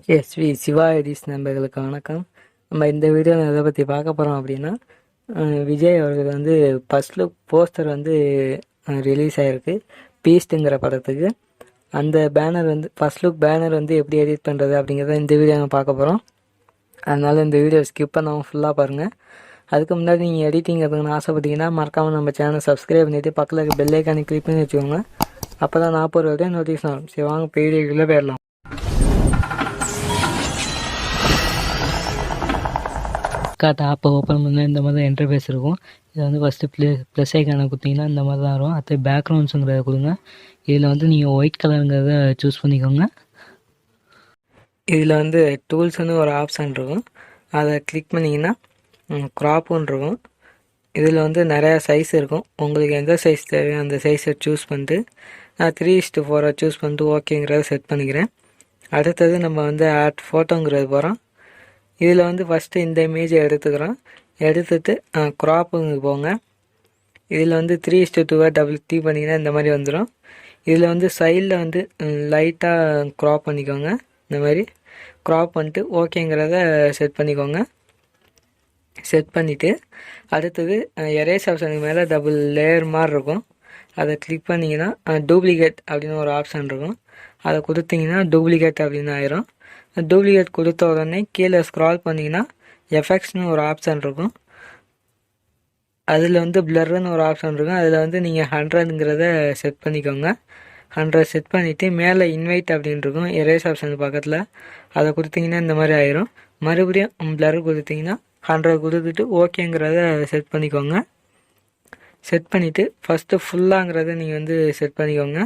SVSIVAEDITZ நண்பர்களுக்கு வணக்கம். நம்ம இந்த வீடியோவில் எதை பற்றி பார்க்க போகிறோம் அப்படின்னா, விஜய் அவர்கள் வந்து ஃபர்ஸ்ட் லுக் போஸ்டர் வந்து ரிலீஸ் ஆகிருக்கு பீஸ்ட்டுங்கிற படத்துக்கு. அந்த பேனர் வந்து ஃபர்ஸ்ட் லுக் பேனர் வந்து எப்படி எடிட் பண்ணுறது அப்படிங்கிறத இந்த வீடியோ நம்ம பார்க்க போகிறோம். அதனால் இந்த வீடியோ ஸ்கிப் பண்ணாமல் ஃபுல்லாக பாருங்கள். அதுக்கு முன்னாடி நீங்கள் எடிட்டிங் எதுக்குன்னு ஆசைப்பட்டீங்கன்னா மறக்காமல் நம்ம சேனல் சப்ஸ்கிரைப் பண்ணிவிட்டு பக்கத்தில் இருக்க பெல் ஐக்கானை கிளிக் பண்ணி வச்சுக்கோங்க. அப்போ தான் நான் போகிற வீடியோ நோட்டிஃபிகேஷன் ஆகும். சரி, வாங்க வீடியோக்குள்ளே போயிடலாம். ஆப்பை ஓப்பன் பண்ணால் இந்த மாதிரி தான் இன்டர்ஃபேஸ் இருக்கும். இதை வந்து ஃபஸ்ட்டு ப்ளஸ் ஐக்கானை கொடுத்தீங்கன்னா இந்த மாதிரி தான் வரும். அடுத்து பேக்ரவுண்ட்ஸுங்கிறத கொடுங்க. இதில் வந்து நீங்கள் ஒயிட் கலருங்கிறத சூஸ் பண்ணிக்கோங்க. இதில் வந்து டூல்ஸ்னு ஒரு ஆப்ஷன் இருக்கும். அதை கிளிக் பண்ணிங்கன்னா க்ராப்புன்னு இருக்கும். இதில் வந்து நிறையா சைஸ் இருக்கும். உங்களுக்கு எந்த சைஸ் தேவையோ அந்த சைஸை சூஸ் பண்ணிட்டு நான் 3:4 சூஸ் பண்ணிட்டு ஓகேங்கிறத செட் பண்ணிக்கிறேன். அடுத்தது நம்ம வந்து ஆட் ஃபோட்டோங்கிறது போகிறோம். இதில் வந்து ஃபஸ்ட்டு இந்த இமேஜை எடுத்துக்கிறோம். எடுத்துகிட்டு க்ராப்புங்க போங்க. இதில் வந்து 3:2 டபுள் கிளிக் பண்ணிங்கன்னா இந்த மாதிரி வந்துடும். இதில் வந்து சைடில் வந்து லைட்டாக க்ராப் பண்ணிக்கோங்க. இந்த மாதிரி க்ராப் பண்ணிட்டு ஓகேங்கிறத செட் பண்ணிக்கோங்க. செட் பண்ணிவிட்டு அடுத்தது எரேஸ் ஆப்ஷனுக்கு மேலே டபுள் லேயர் மாதிரி இருக்கும். அதை கிளிக் பண்ணிங்கன்னா டூப்ளிகேட் அப்படின்னு ஒரு ஆப்ஷன் இருக்கும். அதை கொடுத்தீங்கன்னா டூப்ளிகேட் அப்படின்னு ஆயிரும். டூப்ளிகேட் கொடுத்த உடனே கீழே ஸ்க்ரால் பண்ணிங்கன்னா எஃபெக்ட்ஸ்னு ஒரு ஆப்ஷன் இருக்கும். அதில் வந்து பிளர்னு ஒரு ஆப்ஷன் இருக்கும். அதில் வந்து நீங்கள் 100ங்கிறத செட் பண்ணிக்கோங்க. 100 செட் பண்ணிவிட்டு மேலே இன்வைட் அப்படின்னு இருக்கும் எரேஸ் ஆப்ஷன் பக்கத்தில். அதை கொடுத்தீங்கன்னா இந்த மாதிரி ஆயிரும். மறுபடியும் பிளர் கொடுத்தீங்கன்னா 100 கொடுத்துட்டு ஓகேங்கிறத செட் பண்ணிக்கோங்க. செட் பண்ணிவிட்டு ஃபஸ்ட்டு ஃபுல்லாங்கிறத நீங்கள் வந்து செட் பண்ணிக்கோங்க.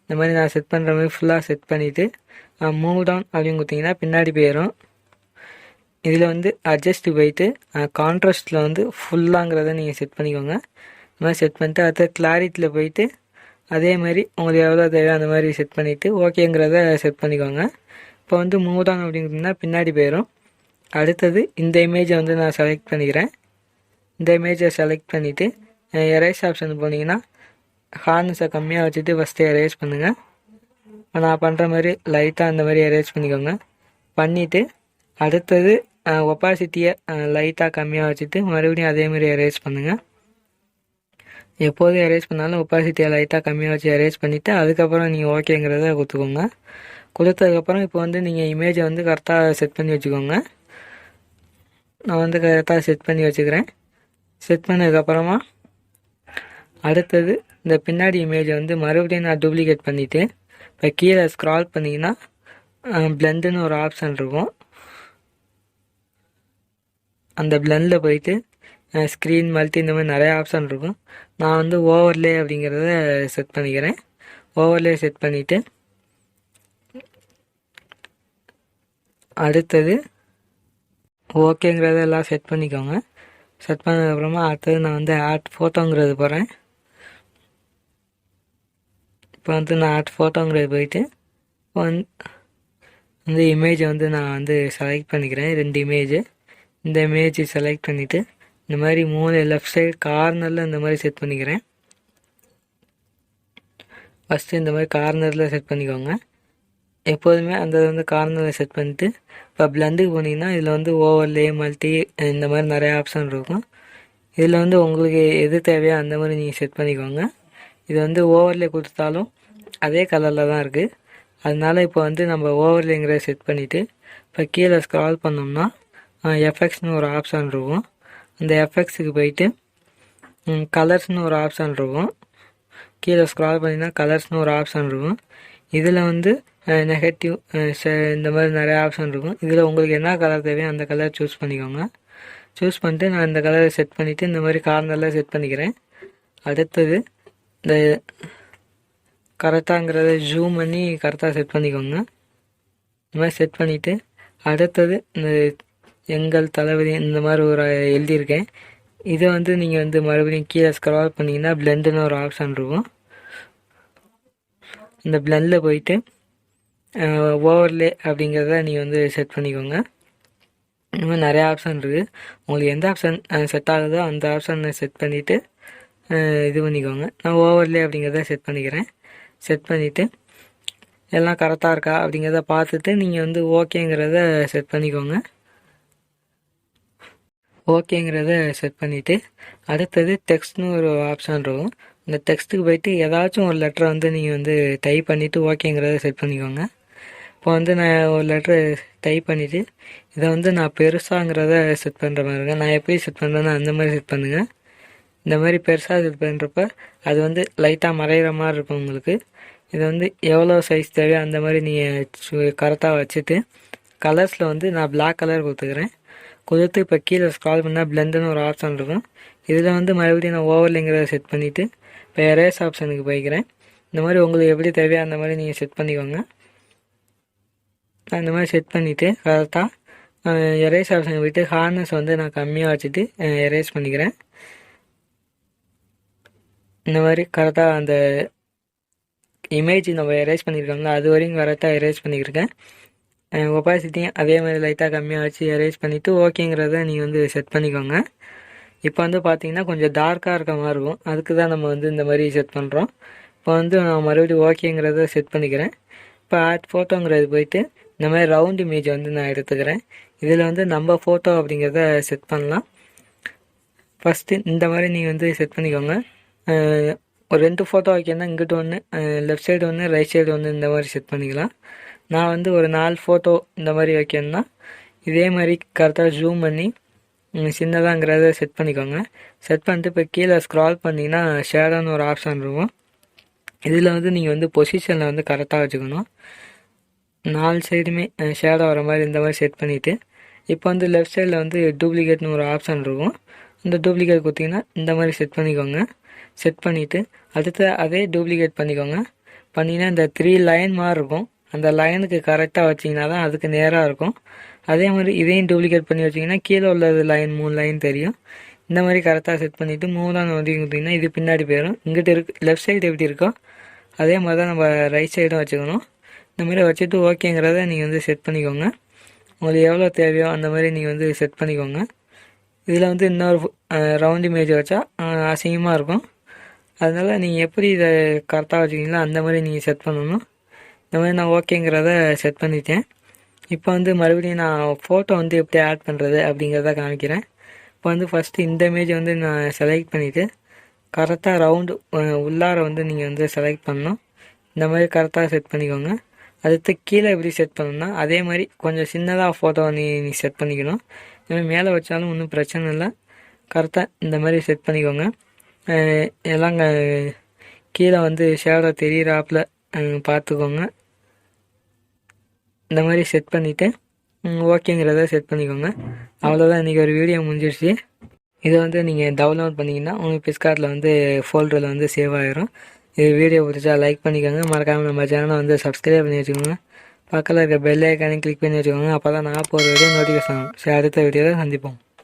இந்த மாதிரி நான் செட் பண்ணுற மாதிரி ஃபுல்லாக செட் பண்ணிவிட்டு மூவ் டவுன் அப்படின்னு கொடுத்தீங்கன்னா பின்னாடி போயிடும். இதில் வந்து அட்ஜஸ்ட் போயிட்டு கான்ட்ராஸ்ட்டில் வந்து ஃபுல்லாங்கிறத நீங்கள் செட் பண்ணிக்கோங்க. இந்த மாதிரி செட் பண்ணிட்டு அடுத்த கிளாரிட்டியில் போயிட்டு அதே மாதிரி உங்களுக்கு எவ்வளோ தேவையோ அந்த மாதிரி செட் பண்ணிவிட்டு ஓகேங்கிறத செட் பண்ணிக்கோங்க. இப்போ வந்து மூவ் டவுன் அப்படிங்கிறதுனா பின்னாடி போயிடும். அடுத்தது இந்த இமேஜை வந்து நான் செலக்ட் பண்ணிக்கிறேன். இந்த இமேஜை செலக்ட் பண்ணிவிட்டு எரேஸ் ஆப்ஷன் போனீங்கன்னா ஹார்னஸை கம்மியாக வச்சுட்டு ஃபஸ்ட்டு எரேஸ் பண்ணுங்கள். நான் பண்ணுற மாதிரி லைட்டாக அந்த மாதிரி எரேஸ் பண்ணிக்கோங்க. பண்ணிவிட்டு அடுத்தது ஒப்பாசிட்டியை லைட்டாக கம்மியாக வச்சுட்டு மறுபடியும் அதேமாதிரி எரேஸ் பண்ணுங்கள். எப்போதும் எரேஸ் பண்ணாலும் ஒப்பாசிட்டியை லைட்டாக கம்மியாக வச்சு எரேஸ் பண்ணிவிட்டு அதுக்கப்புறம் நீங்கள் ஓகேங்கிறத கொடுத்துக்கோங்க. கொடுத்ததுக்கப்புறம் இப்போ வந்து நீங்கள் இமேஜை வந்து கரெக்டாக செட் பண்ணி வச்சுக்கோங்க. நான் வந்து கரெக்டாக செட் பண்ணி வச்சுக்கிறேன். செட் பண்ணதுக்கப்புறமா அடுத்தது இந்த பின்னாடி இமேஜை வந்து மறுபடியும் நான் டூப்ளிகேட் பண்ணிவிட்டு இப்போ கீழே ஸ்க்ரால் பண்ணிங்கன்னா பிளெண்டுன்னு ஒரு ஆப்ஷன் இருக்கும். அந்த பிளெண்டில் போயிட்டு ஸ்க்ரீன் மல்டி இந்த மாதிரி நிறையா ஆப்ஷன் இருக்கும். நான் வந்து ஓவர்லே அப்படிங்கிறத செட் பண்ணிக்கிறேன். ஓவர்லே செட் பண்ணிவிட்டு அடுத்தது ஓகேங்கிறத எல்லாம் செட் பண்ணிக்கோங்க. செட் பண்ணதுக்கப்புறமா அடுத்தது நான் வந்து ஆட் ஃபோட்டோங்கிறது போகிறேன். இப்போ வந்து நான் ஆட் ஃபோட்டோங்கிறது போயிட்டு இப்போ வந்து இமேஜை வந்து நான் வந்து செலக்ட் பண்ணிக்கிறேன். 2 இமேஜு. இந்த இமேஜ் செலக்ட் பண்ணிவிட்டு இந்த மாதிரி 3 லெஃப்ட் சைடு கார்னரில் இந்த மாதிரி செட் பண்ணிக்கிறேன். ஃபஸ்ட்டு இந்த மாதிரி கார்னரில் செட் பண்ணிக்கோங்க. எப்போதுமே அந்த வந்து கார்னரில் செட் பண்ணிவிட்டு இப்போ பிளண்டுக்கு போனீங்கன்னா இதில் வந்து ஓவர்லே மல்டி இந்த மாதிரி நிறையா ஆப்ஷன் இருக்கும். இதில் வந்து உங்களுக்கு எது தேவையோ அந்த மாதிரி நீங்கள் செட் பண்ணிக்கோங்க. இது வந்து ஓவர்லே கொடுத்தாலும் அதே கலரில் தான் இருக்குது. அதனால இப்போ வந்து நம்ம ஓவர்லேங்கிறத செட் பண்ணிவிட்டு இப்போ கீழே ஸ்க்ரால் பண்ணோம்னா எஃபெக்ட்ஸ்னு ஒரு ஆப்ஷன் இருக்கும். அந்த எஃபெக்ட்ஸுக்கு போயிட்டு கலர்ஸ்னு ஒரு ஆப்ஷன் இருக்கும். கீழே ஸ்க்ரால் பண்ணிங்கன்னா கலர்ஸ்னு ஒரு ஆப்ஷன் இருக்கும். இதில் வந்து நெகட்டிவ் இந்த மாதிரி நிறைய ஆப்ஷன் இருக்கும். இதில் உங்களுக்கு என்ன கலர் தேவையோ அந்த கலர் சூஸ் பண்ணிக்கோங்க. சூஸ் பண்ணிட்டு நான் இந்த கலரை செட் பண்ணிவிட்டு இந்த மாதிரி கார்னரில் செட் பண்ணிக்கிறேன். அடுத்தது இந்த கரெக்டாங்கிறத ஜூம் பண்ணி கரெக்டாக செட் பண்ணிக்கோங்க. இந்த மாதிரி செட் பண்ணிவிட்டு அடுத்தது இந்த எங்கள் தளபதி இந்த மாதிரி ஒரு எழுதியிருக்கேன். இதை வந்து நீங்கள் வந்து மறுபடியும் கீழே ஸ்க்ரால் பண்ணிங்கன்னா பிளெண்டுன்னு ஒரு ஆப்ஷன் இருக்கும். இந்த பிளெண்டில் போயிட்டு ஓவர்லே அப்படிங்கிறத நீங்கள் வந்து செட் பண்ணிக்கோங்க. இந்த மாதிரி நிறையா ஆப்ஷன் இருக்குது. உங்களுக்கு எந்த ஆப்ஷன் செட் ஆகுதோ அந்த ஆப்ஷனை செட் பண்ணிவிட்டு இது பண்ணிக்கோங்க. நான் ஓவர்லே அப்படிங்கிறத செட் பண்ணிக்கிறேன். செட் பண்ணிவிட்டு எல்லாம் கரெக்டாக இருக்கா அப்படிங்கிறத பார்த்துட்டு நீங்கள் வந்து ஓகேங்கிறத செட் பண்ணிக்கோங்க. ஓகேங்கிறத செட் பண்ணிவிட்டு அடுத்தது டெக்ஸ்ட்னு ஒரு ஆப்ஷன் இருக்கும். இந்த டெக்ஸ்ட்டுக்கு போய்ட்டு ஏதாச்சும் ஒரு லெட்டரை வந்து நீங்கள் வந்து டைப் பண்ணிவிட்டு ஓகேங்கிறத செட் பண்ணிக்கோங்க. இப்போ வந்து நான் ஒரு லெட்ரு டைப் பண்ணிவிட்டு இதை வந்து நான் பெருசாங்கிறத செட் பண்ணுற மாதிரி இருக்கேன். நான் எப்படி செட் பண்ணுறேன்னா அந்த மாதிரி செட் பண்ணுங்கள். இந்த மாதிரி பெருசாக செட் பண்ணுறப்ப அது வந்து லைட்டாக மறைகிற மாதிரி இருக்கும் உங்களுக்கு. இது வந்து எவ்வளோ சைஸ் தேவையோ அந்த மாதிரி நீங்கள் கரெக்டாக வச்சுட்டு கலர்ஸில் வந்து நான் பிளாக் கலர் கொடுத்துக்கிறேன். கொடுத்து இப்போ கீழே ஸ்க்ரால் பண்ணால் பிளெண்டுன்னு ஒரு ஆப்ஷன் இருக்கும். இதில் வந்து மறுபடியும் நான் ஓவர்லிங்கிறத செட் பண்ணிவிட்டு இப்போ எரேஸ் ஆப்ஷனுக்கு போய்க்கிறேன். இந்த மாதிரி உங்களுக்கு எப்படி தேவையோ அந்த மாதிரி நீங்கள் செட் பண்ணிக்கோங்க. அந்த மாதிரி செட் பண்ணிவிட்டு கரெக்டாக எரேஸ் ஆப்ஷனுக்கு போய்ட்டு ஹார்னஸ் வந்து நான் கம்மியாக வச்சுட்டு எரேஸ் பண்ணிக்கிறேன். இந்த மாதிரி கரெக்டாக அந்த இமேஜ் நம்ம எரேஸ் பண்ணியிருக்கோம்ல அது வரைக்கும் கரெக்டாக எரேஸ் பண்ணியிருக்கேன். ஒப்பாசிட்டியும் அதே மாதிரி லைட்டாக கம்மியாக வச்சு எரேஸ் பண்ணிவிட்டு ஓகேங்கிறத நீங்கள் வந்து செட் பண்ணிக்கோங்க. இப்போ வந்து பார்த்தீங்கன்னா கொஞ்சம் டார்க்காக இருக்க மாதிரி இருக்கும். அதுக்கு தான் நம்ம வந்து இந்த மாதிரி செட் பண்ணுறோம். இப்போ வந்து நான் மறுபடியும் ஓகேங்கிறத செட் பண்ணிக்கிறேன். இப்போ ஆட் ஃபோட்டோங்கிறது போயிட்டு இந்த மாதிரி ரவுண்ட் இமேஜ் வந்து நான் எடுத்துக்கிறேன். இதில் வந்து நம்ம ஃபோட்டோ அப்படிங்கிறத செட் பண்ணலாம். ஃபஸ்ட்டு இந்த மாதிரி நீங்கள் வந்து செட் பண்ணிக்கோங்க. ஒரு 2 ஃபோட்டோ வைக்கணும்னா இங்கிட்ட ஒன்று, லெஃப்ட் சைடு ஒன்று, ரைட் சைடு ஒன்று, இந்த மாதிரி செட் பண்ணிக்கலாம். நான் வந்து ஒரு 4 ஃபோட்டோ இந்த மாதிரி வைக்கணும்னா இதே மாதிரி கரெக்டாக ஜூம் பண்ணி சின்னதாங்கிறத செட் பண்ணிக்கோங்க. செட் பண்ணிட்டு இப்போ கீழே ஸ்க்ரால் பண்ணிங்கன்னா ஷேடோன்னு ஒரு ஆப்ஷன் இருக்கும். இதில் வந்து நீங்கள் வந்து பொசிஷனில் வந்து கரெக்டாக வச்சுக்கணும். 4 சைடுமே ஷேடோ வர மாதிரி இந்த மாதிரி செட் பண்ணிவிட்டு இப்போ வந்து லெஃப்ட் சைடில் வந்து டூப்ளிகேட்னு ஒரு ஆப்ஷன் இருக்கும். இந்த டூப்ளிகேட் கொடுத்திங்கன்னா இந்த மாதிரி செட் பண்ணிக்கோங்க. செட் பண்ணிவிட்டு அடுத்து அதே டூப்ளிகேட் பண்ணிக்கோங்க. பண்ணிங்கன்னா இந்த 3 லைன் மாதிரி இருக்கும். அந்த லைனுக்கு கரெக்டாக வச்சிங்கன்னா தான் அதுக்கு நேராக இருக்கும். அதே மாதிரி இதையும் டூப்ளிகேட் பண்ணி வச்சிங்கன்னா கீழே உள்ளது லைன் 3 லைன் தெரியும். இந்த மாதிரி கரெக்டாக செட் பண்ணிவிட்டு 3ஆவது வந்து கொடுத்திங்கன்னா இது பின்னாடி போயிடும். இங்கிட்ட லெஃப்ட் சைடு எப்படி இருக்கோ அதே மாதிரி தான் நம்ம ரைட் சைடும் வச்சுக்கணும். இந்த மாதிரி வச்சுட்டு ஓகேங்கிறத நீங்கள் வந்து செட் பண்ணிக்கோங்க. உங்களுக்கு எவ்வளோ தேவையோ அந்த மாதிரி நீங்கள் வந்து செட் பண்ணிக்கோங்க. இதில் வந்து இன்னொரு ரவுண்ட் இமேஜ் வச்சா அசிங்கமாக இருக்கும். அதனால் நீங்கள் எப்படி இதை கரெக்டாக வச்சுக்கிங்களோ அந்த மாதிரி நீங்கள் செட் பண்ணணும். இந்த மாதிரி நான் ஓகேங்கிறத செட் பண்ணிட்டேன். இப்போ வந்து மறுபடியும் நான் ஃபோட்டோ வந்து எப்படி ஆட் பண்ணுறது அப்படிங்கிறத காமிக்கிறேன். இப்போ வந்து ஃபஸ்ட்டு இந்த இமேஜ் வந்து நான் செலக்ட் பண்ணிவிட்டு கரெக்டாக ரவுண்டு உள்ளார வந்து நீங்கள் வந்து செலக்ட் பண்ணணும். இந்த மாதிரி கரெக்டாக செட் பண்ணிக்கோங்க. அடுத்து கீழே எப்படி செட் பண்ணணும்னா அதே மாதிரி கொஞ்சம் சின்னதாக ஃபோட்டோ நீ செட் பண்ணிக்கணும். இதுமாதிரி மேலே வச்சாலும் ஒன்றும் பிரச்சனை இல்லை. கரெக்டாக இந்த மாதிரி செட் பண்ணிக்கோங்க. எல்லாம் கீழே வந்து ஷேடோ தெரியிறாப்பில் பார்த்துக்கோங்க. இந்த மாதிரி செட் பண்ணிவிட்டு ஓகேங்கிறத செட் பண்ணிக்கோங்க. அவ்வளோதான், இன்றைக்கி ஒரு வீடியோ முடிஞ்சிடுச்சு. இதை வந்து நீங்கள் டவுன்லோட் பண்ணிங்கன்னா உங்களுக்கு பிஸ்கார்ட்டில் வந்து ஃபோல்டரில் வந்து சேவ் ஆகிரும். இது வீடியோ பிடிச்சா லைக் பண்ணிக்கோங்க. மறக்காமல் நம்ம சேனலை வந்து சப்ஸ்கிரைப் பண்ணி வச்சுக்கோங்க. பக்கத்தில் இருக்க பெல் ஐக்கானையும் கிளிக் பண்ணி வச்சுக்கோங்க. அப்போ தான் நான் போகிற வீடியோ நோட்டிஃபிகேஷன் ஆகும். சரி, அடுத்த வீடியோவில் சந்திப்போம்.